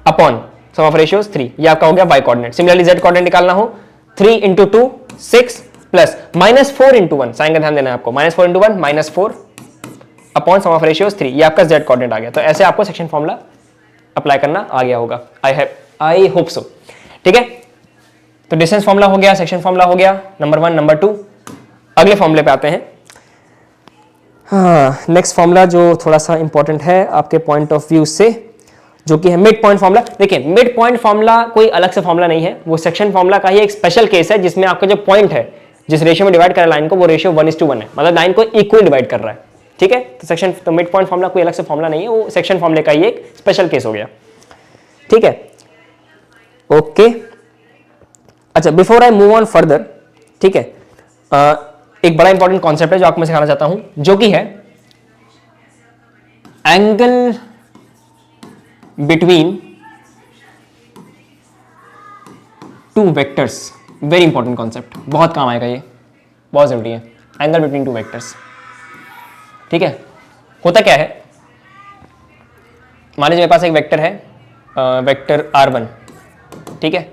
upon sum of ratios 3, ये आपका हो गया y coordinate. Similarly z coordinate निकालना हो 3:2 6 प्लस -4:1, साइन का ध्यान देना है आपको, -4:1 -4 अपॉन सम ऑफ रेशियोज 3, ये आपका z कोऑर्डिनेट आ गया। तो ऐसे आपको सेक्शन फॉर्मूला अप्लाई करना आ गया होगा, आई होप सो। ठीक है, तो डिस्टेंस फॉर्मूला हो गया, सेक्शन फॉर्मूला हो गया, नंबर 1 नंबर 2। अगले फॉर्मूले पे आते हैं। हाँ, नेक्स्ट फॉर्मूला जो थोड़ा सा इंपॉर्टेंट है आपके पॉइंट ऑफ व्यू से, जो कि है मिड पॉइंट फॉर्मूला। देखिए, मिड पॉइंट फॉर्मूला कोई अलग से फॉर्मूला नहीं है, वो सेक्शन फॉर्मूला का ही एक स्पेशल केस है, जिसमें आपका जो पॉइंट है जिस रेशियो में डिवाइड कर रहा है लाइन को, वो रेशियो 1:1 है, मतलब लाइन को इक्वल डिवाइड कर रहा है। ठीक है, तो मिड पॉइंट फॉर्मूला कोई अलग से फॉर्मूला नहीं है, वो सेक्शन फॉर्मूले का ही एक स्पेशल केस हो गया। ठीक है, ओके। अच्छा, before I move on further, ठीक है, एक बड़ा इंपॉर्टेंट कॉन्सेप्ट है जो आपको मैं सिखाना चाहता हूं, जो कि है angle between two vectors. Very important concept, बहुत काम आएगा, ये बहुत जरूरी है, एंगल बिटवीन टू वेक्टर्स। ठीक है, होता क्या है, मान लीजिए मेरे पास एक वेक्टर है, वेक्टर r1, ठीक है,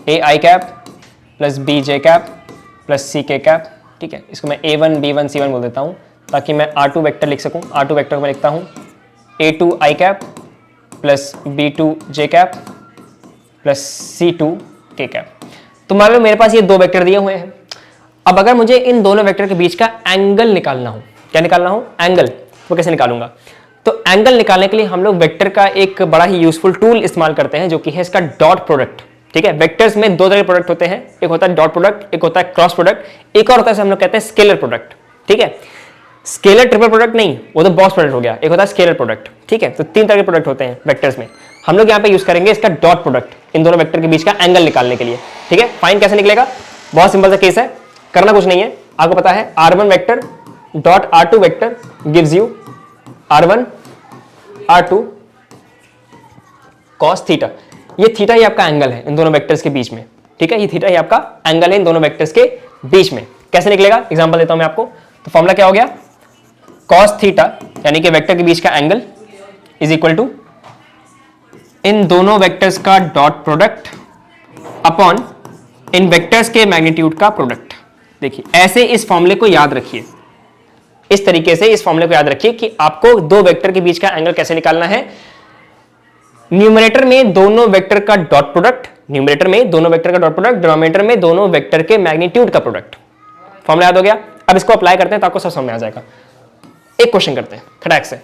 a i cap plus b j cap plus c k cap. ठीक है, इसको मैं a1 b1 c1 बोल देता हूं, ताकि मैं r2 वेक्टर लिख सकूं। r2 वेक्टर को मैं लिखता हूं a2 i cap plus b2 j cap plus c2 k cap. तो मान लो मेरे पास ये दो वेक्टर दिए हुए हैं। अब अगर मुझे इन दोनों वेक्टर के बीच का एंगल निकालना हो, क्या निकालना हो, एंगल, वो कैसे निकालूंगा, तो एंगल निकालने के लिए हम लोग वेक्टर का एक बड़ा ही यूजफुल टूल इस्तेमाल करते हैं, जो कि है इसका डॉट प्रोडक्ट। ठीक है, वेक्टर्स में दो तरह के प्रोडक्ट होते हैं, एक होता है डॉट प्रोडक्ट, एक होता है क्रॉस प्रोडक्ट, एक और होता है हम लोग कहते हैं स्केलर प्रोडक्ट। ठीक है, स्केलर ट्रिपल प्रोडक्ट नहीं, वो तो बॉक्स प्रोडक्ट हो गया, एक होता है स्केलर प्रोडक्ट। ठीक है, तो तीन तरह के प्रोडक्ट होते हैं वेक्टर्स में, हम लोग यहाँ पे यूज करेंगे इसका डॉट प्रोडक्ट, इन दोनों वेक्टर के बीच का एंगल निकालने के लिए। ठीक है, फाइन कैसे निकलेगा, बहुत सिंपल सा केस है, करना कुछ नहीं है, आपको पता है r1 vector dot r2 vector gives you r1 r2 cos theta. ये थीटा ही आपका एंगल है इन दोनों वेक्टर्स के बीच में। ठीक है, ये थीटा ही आपका एंगल है इन दोनों वेक्टर्स के बीच में। कैसे निकलेगा, एग्जांपल देता हूं मैं आपको। तो फॉर्मूला क्या हो गया, cos थीटा यानी कि वेक्टर के बीच का एंगल इज इक्वल टू इन दोनों वेक्टर्स का डॉट प्रोडक्ट अपॉन इन वेक्टर्स के मैग्नीट्यूड का प्रोडक्ट। देखिए, ऐसे इस फॉर्मूले को याद रखिए, इस तरीके से इस फॉर्मूले को याद रखिए कि आपको दो वेक्टर के बीच का एंगल कैसे निकालना है। न्यूमरेटर में दोनों वेक्टर का डॉट प्रोडक्ट न्यूमरेटर में दोनों वेक्टर का डॉट प्रोडक्ट, डिनोमिनेटर में दोनों वेक्टर के मैग्नीट्यूड का प्रोडक्ट। फॉर्मूला याद हो गया? अब इसको अप्लाई करते हैं तो आपको सब समझ में आ जाएगा। एक क्वेश्चन करते हैं खटाक से,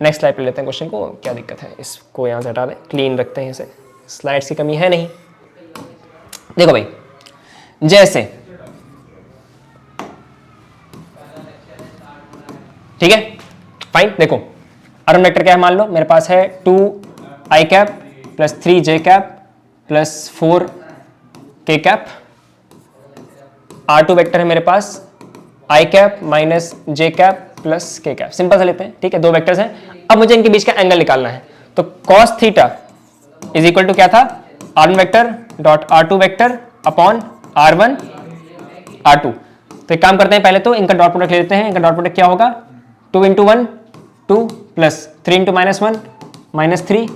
नेक्स्ट स्लाइड पे लेते हैं क्वेश्चन को। क्या दिक्कत है, इसको यहां से हटा दें, क्लीन रखते हैं इसे, स्लाइड्स की कमी है नहीं। देखो भाई, जैसे ठीक है, फाइन। देखो अरुण वेक्टर क्या है, मान लो मेरे पास है 2i cap plus 3j cap plus 4k cap. R2 vector है मेरे पास i cap minus j cap plus k cap. Simple सा लेते हैं, ठीक है, दो वेक्टर्स हैं। अब मुझे इनके बीच का एंगल निकालना है, तो cos theta is equal to क्या था, R1 vector dot R2 vector upon R1 R2। तो एक काम करते हैं, पहले तो इनका डॉट प्रोडक्ट ले लेते हैं। इनका डॉट प्रोडक्ट क्या होगा, 2 into 1 2 plus 3 into minus 1 minus 3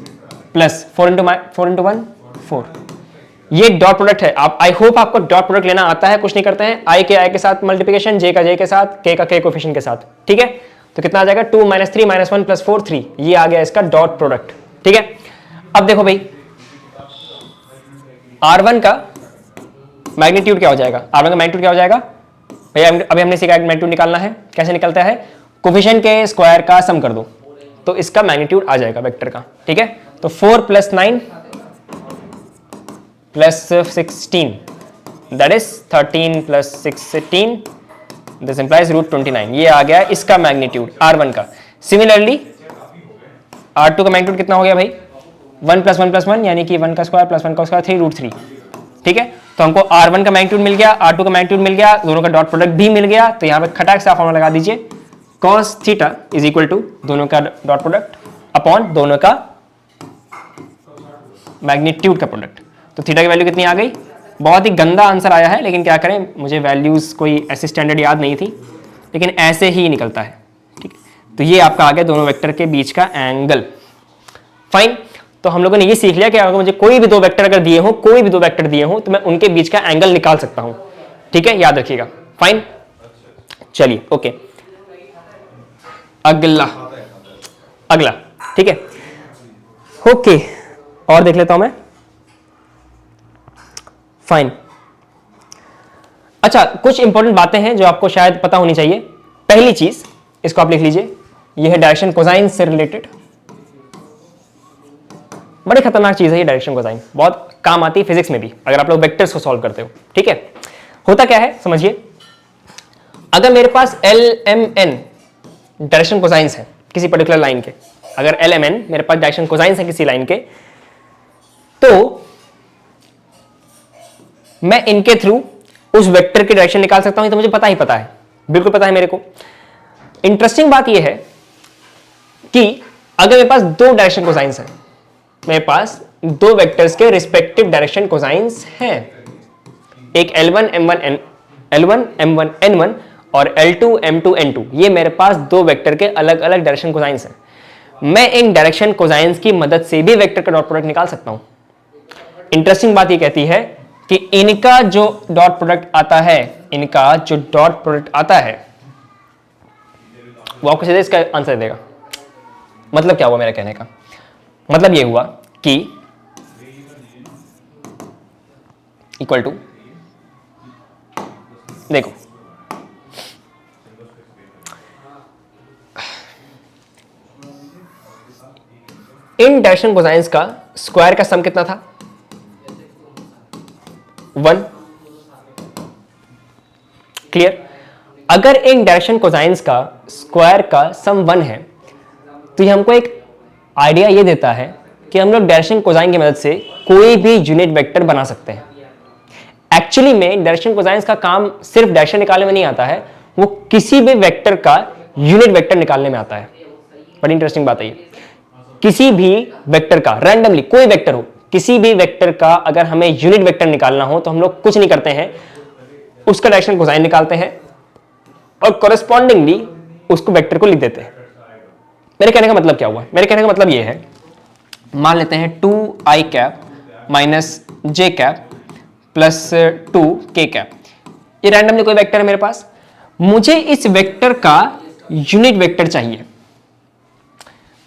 plus 4 into 1 4। ये डॉट प्रोडक्ट है। आप, आई होप आपको डॉट प्रोडक्ट लेना आता है। कुछ नहीं करते हैं, i के साथ मल्टीप्लिकेशन, j का j के साथ, k का k कोफिशिएंट के साथ, ठीक है। तो कितना आ जाएगा, 2 माइनस 3 माइनस 1 प्लस 4 3। ये आ गया इसका डॉट प्रोडक्ट, ठीक है। अब देखो भाई, R1 का मैग्नीट्यूड क्या हो जाएगा, R1 का मैग्नीट्यूड क्या हो जाएगा भैया, अभी हमने सीखा मैग्नीट्यूड निकालना है। कैसे निकलता है, कोफिशिएंट के स्क्वायर का सम कर दो तो इसका मैग्नीट्यूड आ जाएगा वेक्टर का, ठीक है। तो 4 plus 9 plus 16 that is 13 plus 16 this implies √29। ये आ गया इसका मैग्नीट्यूड R1 का। सिमिलरली R2 का मैग्नीट्यूड कितना हो गया भाई, 1 प्लस 1 प्लस 1 यानी कि 1 का स्क्वायर प्लस 1 का स्क्वायर 3 √3, ठीक है। तो हमको R1 का मैग्नीट्यूड मिल गया, R2 का मैग्नीट्यूड मिल गया, दोनों का डॉट प्रोडक्ट भी मिल गया। तो यहाँ पे खटाक से फॉर्मूला लगा दीजिए, cos theta is equal to दोनों का डॉट प्रोडक्ट अपॉन दोनों का मैग्नीट्यूड का प्रोडक्ट। तो थीटा की वैल्यू कितनी आ गई, बहुत ही गंदा आंसर आया है, लेकिन क्या करें, मुझे वैल्यूज कोई ऐसी स्टैंडर्ड याद नहीं थी, लेकिन ऐसे ही निकलता है, ठीक है। तो ये आपका आ गया दोनों वेक्टर के बीच का एंगल, फाइन। तो हम लोगों ने ये सीख लिया कि अगर मुझे कोई भी दो वेक्टर अगर दिए हो, कोई भी दो वेक्टर दिए हो, तो मैं उनके बीच का एंगल निकाल सकता हूं, ठीक है, याद रखिएगा, फाइन। चलिए ओके, अगला, ठीक है, ओके, और देख लेता हूं मैं, फाइन। अच्छा, कुछ इंपॉर्टेंट बातें हैं जो आपको शायद पता होनी चाहिए। पहली चीज, इसको आप लिख लीजिए, यह है डायरेक्शन कोसाइन से रिलेटेड। बड़ी खतरनाक चीज है ये डायरेक्शन कोसाइन, बहुत काम आती है फिजिक्स में भी अगर आप लोग वेक्टर्स को सॉल्व करते हो, ठीक है। होता क्या है समझिए, अगर मेरे पास LMN डायरेक्शन कोसाइंस है किसी पर्टिकुलर लाइन के, अगर LMN मेरे पास डायरेक्शन कोसाइंस है किसी लाइन के, तो मैं इनके थ्रू उस वेक्टर की डायरेक्शन निकाल सकता हूं। तो मुझे पता है, बिल्कुल पता है मेरे को। इंटरेस्टिंग बात यह है कि अगर मेरे पास दो डायरेक्शन कोसाइंस है, मेरे पास दो वेक्टर्स के रिस्पेक्टिव डायरेक्शन कोसाइंस हैं, एक L1 M1 N1 और L2 M2 N2, ये मेरे पास दो वेक्टर के अलग अलग डायरेक्शन कोसाइंस हैं। मैं इन डायरेक्शन कोसाइंस की मदद से भी वेक्टर का डॉट प्रोडक्ट निकाल सकता हूं। इंटरेस्टिंग बात ये कहती है कि इनका जो डॉट प्रोडक्ट आता है, वो आपको सीधे इसका आंसर देगा। मतलब क्या हुआ मेरा कहने का, मतलब ये हुआ कि इक्वल टू, देखो इन डायरेक्शन कोसाइंस का स्क्वायर का सम कितना था, 1, क्लियर। अगर इन डायरेक्शन कोसाइंस का स्क्वायर का सम 1 है, तो ये हमको एक आइडिया ये देता है कि हम लोग डायरेक्शन कोसाइन की मदद से कोई भी यूनिट वेक्टर बना सकते हैं। एक्चुअली में डायरेक्शन कोसाइंस का काम सिर्फ डायरेक्शन निकालने में नहीं आता है, वो किसी भी वेक्टर का यूनिट वेक्टर निकालने में आता है। बड़ी इंटरेस्टिंग बात है ये, किसी भी वेक्टर का रैंडमली, कोई वेक्टर हो, किसी भी वेक्टर का अगर हमें यूनिट वेक्टर निकालना हो तो हम लोग कुछ नहीं करते हैं, उसका डायरेक्शन कोसाइन निकालते हैं और कॉरेस्पॉन्डिंगली उसको वेक्टर को लिख देते हैं। मेरे कहने का मतलब क्या हुआ, मेरे कहने का मतलब ये है, मान लेते हैं 2i cap minus j cap plus 2k cap, ये रैंडमली कोई वेक्टर है मेरे पास। मुझे इस वेक्टर का यूनिट वेक्टर चाहिए।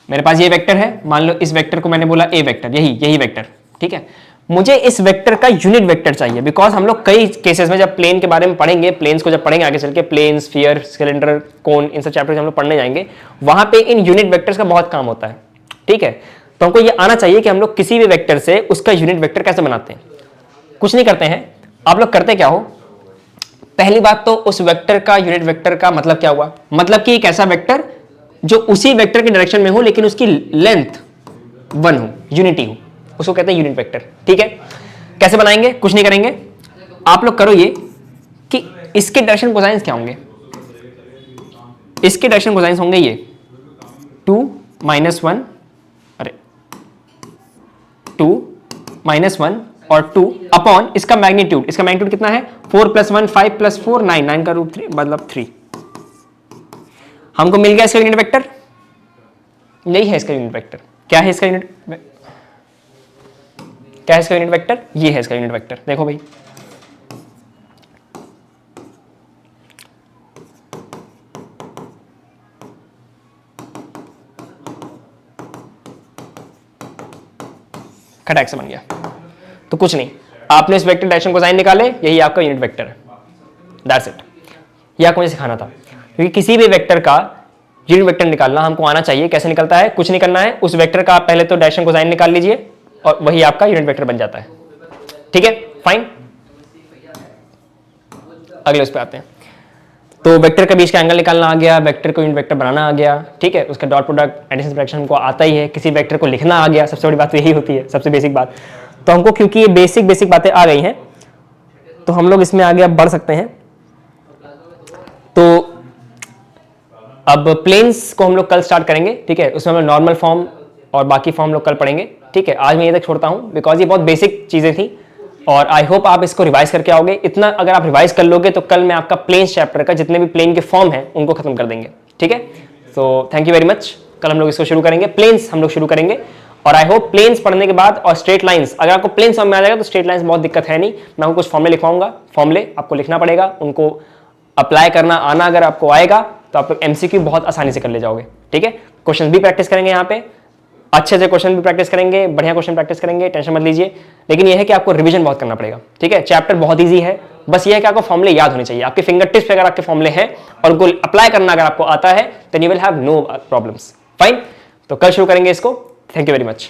मेरे पास ये वेक्टर है, मान लो इस वेक्टर को मैंने बोला a वेक्टर, यही वेक्टर, ठीक है, मुझे इस वेक्टर का यूनिट वेक्टर चाहिए, बिकॉज हम लोग कई केसेस में जब प्लेन के बारे में पढ़ेंगे, प्लेन्स को जब पढ़ेंगे आगे चल के, प्लेन, स्फीयर, सिलेंडर, कोन, इन सब चैप्टर्स हम लोग पढ़ने जाएंगे, वहां पे इन यूनिट वेक्टर्स का बहुत काम होता है। ठीक है, तो हमको ये आना चाहिए कि हम लोग किसी भी वेक्टर से उसका यूनिट वेक्टर कैसे बनाते हैं। कुछ नहीं करते हैं, आप लोग करते क्या हो, पहली बात तो उस वेक्टर का यूनिट वेक्टर का मतलब क्या हुआ, मतलब कि एक ऐसा वेक्टर जो उसी वेक्टर के डायरेक्शन में हो लेकिन उसकी लेंथ 1 हो, यूनिटी हो, उसको कहते हैं यूनिट वेक्टर। ठीक है, कैसे बनाएंगे, कुछ नहीं करेंगे, आप लोग करो ये कि इसके डायरेक्शन कोसाइंस क्या होंगे, इसके डायरेक्शन कोसाइंस होंगे ये 2 - 1, अरे 2 - 1 और 2 अपॉन इसका मैग्नीट्यूड, इसका मैग्नीट्यूड कितना है 4 + 1 5 + 4 9, 9 का रूट 3 मतलब 3। हमको मिल गया इसका यूनिट वेक्टर, नहीं है इसका यूनिट वेक्टर, क्या है इसका यूनिट, क्या है इसका यूनिट वेक्टर, ये है इसका यूनिट वेक्टर, देखो भाई खटाक से बन गया। तो कुछ नहीं, आपने इस वेक्टर डायरेक्शन कोसाइन निकाले, यही आपका यूनिट वेक्टर है, दैट्स इट। ये आपको मुझे सिखाना था, क्योंकि किसी भी वेक्टर का यूनिट वेक्टर निकालना हमको आना चाहिए। कैसे निकलता है, कुछ नहीं करना है, उस वेक्टर का आप पहले तो डायरेक्शन कोसाइन निकाल लीजिए और वही आपका यूनिट वेक्टर बन जाता है। ठीक है, फाइन। अगले उस पर आते हैं, तो वेक्टर के बीच का एंगल निकालना आ गया, वेक्टर को यूनिट वेक्टर बनाना आ गया। ठीक है, उसका डॉट प्रोडक्ट, एडिशन, सब्ट्रैक्शन हमको आता ही है, किसी वेक्टर को लिखना आ गया, सबसे बड़ी बात तो यही होती है, सबसे बेसिक बात। तो हमको क्योंकि ये बेसिक बातें आ गई हैं, तो हम लोग इसमें आगे अब बढ़ सकते हैं। तो अब प्लेन्स को हम लोग कल स्टार्ट करेंगे। ठीक है, उसमें हम लोग नॉर्मल फॉर्म और बाकी फॉर्म लोग कल पढ़ेंगे। ठीक है, आज मैं ये तक छोड़ता हूँ, बिकॉज ये बहुत बेसिक चीजें थी और आई होप आप इसको रिवाइज करके आओगे। इतना अगर आप रिवाइज कर लोगे तो कल मैं आपका प्लेन्स चैप्टर का जितने भी प्लेन के फॉर्म हैं उनको खत्म कर देंगे। ठीक है, so thank you very much. कल हम लोग इसको शुरू करेंगे, प्लेन्स हम लोग शुरू करेंगे, और आई होप प्लेन्स पढ़ने के बाद और स्ट्रेट लाइंस, अगर आपको प्लेन समझ में आ जाएगा तो स्ट्रेट लाइंस बहुत दिक्कत है नहीं। मैं आपको कुछ फॉर्मुले लिखवाऊंगा, फॉर्मुले आपको लिखना पड़ेगा, उनको अप्लाई करना आना अगर आपको आएगा तो आप लोग एमसीक्यू बहुत आसानी से कर ले जाओगे। ठीक है, क्वेश्चन भी प्रैक्टिस करेंगे, यहाँ पे अच्छे से क्वेश्चन भी प्रैक्टिस करेंगे, बढ़िया क्वेश्चन प्रैक्टिस करेंगे, टेंशन मत लीजिए। लेकिन यह है कि आपको रिवीजन बहुत करना पड़ेगा। ठीक है, चैप्टर बहुत ईजी है, बस ये है कि आपको फॉर्मुले याद होने चाहिए, आपके फिंगर टिप्स पे अगर आपके फॉर्मुले हैं और उनको अप्लाई करना अगर आपको आता है then you will have no problems. Fine, तो कल शुरू करेंगे इसको। Thank you very much.